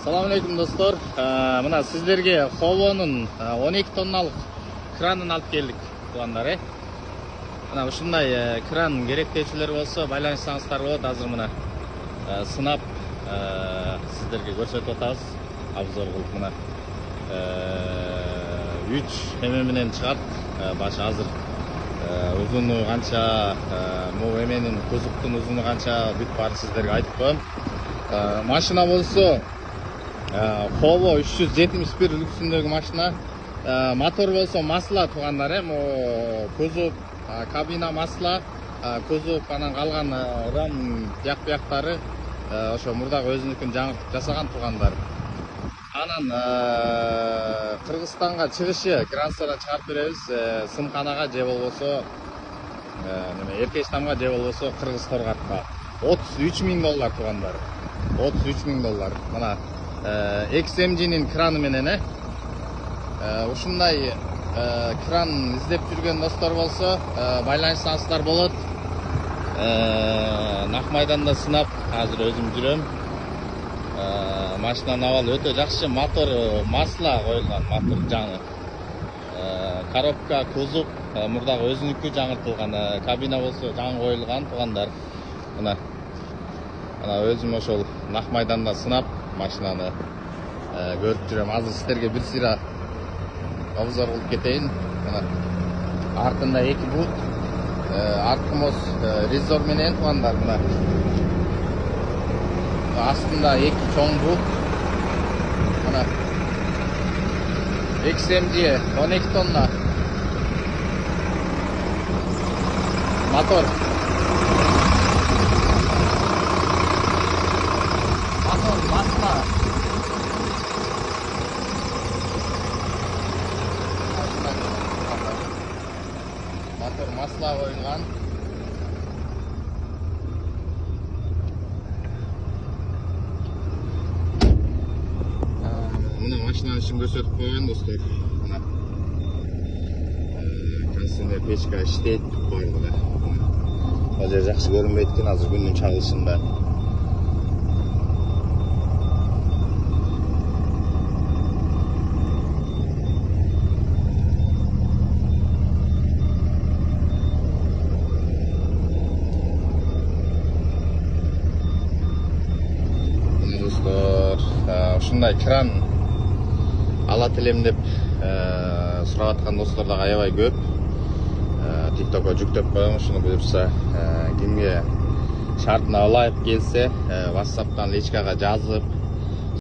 Assalamu alaikum dostlar. Mına sizlerge Hovo'nun 12 tonnalik kranын alып keldik тугандар. Мына ушундай кран керектечилер болсо байланышсаңыздар болот. Азыр мына сынап сиздерге көрсөтүп атабыз. Обзор кылып мына 3 эме менен чыгат. Башы азыр узуну канча, могу эменин кузуктун узуну канча бүт баарын сиздерге айтып коем. Машина болсо Hovo 371 үлгүсүндөгү машина. Мотор болсо масла тугандар, кузов, кабина масла, кузов анан калган рам бияктары ошо мурдагы өзүнүкүн жаңыртып жасаган тугандар. Анан Кыргызстанга чыгышы Кранстардан чыгарып беребиз, сымканага же болбосо Эркечтамга же болбосо Кыргыз Торгатка. $33.000 тугандар. $33.000. Мына XMG'nin краны менен ушундай кран издеп жүргөн достор болсо байланышсаңыздар болот. Нак майданда сынап азыр өзүм жүрөм. Машинанын абалы өтө жакшы, мотор масла коюлган, мотор жаңы. Коробка, кузов мурдагы өзүнүкү жаңыртылган, кабина болсо жаңы коюлган тугандар. Мына өзүм ошол нак майданда сынап машинаны көрүп жүрөм. Азыр сиздерге бир сыйра обзор кылып кетейин. Артында 2 бут, арткы моз резор менен тугандар. Мына астында 2 чоң бут. Мына XMG 12 тонна мотор. Масла. Мотор масла коюлган. Мына машинанын ишин көрсөтүп койгон достор. Мына касында печка иштейт баардыгы. Ал жер жакшы көрүнбөйт экен азыр күндүн чагылышында. Ушундай кран алат элем деп сурап аткан достор да аябай көп. TikTokко жүктөп коем, ушуну буюрса кимге шартына ылайык келсе WhatsApp'тан личкага жазып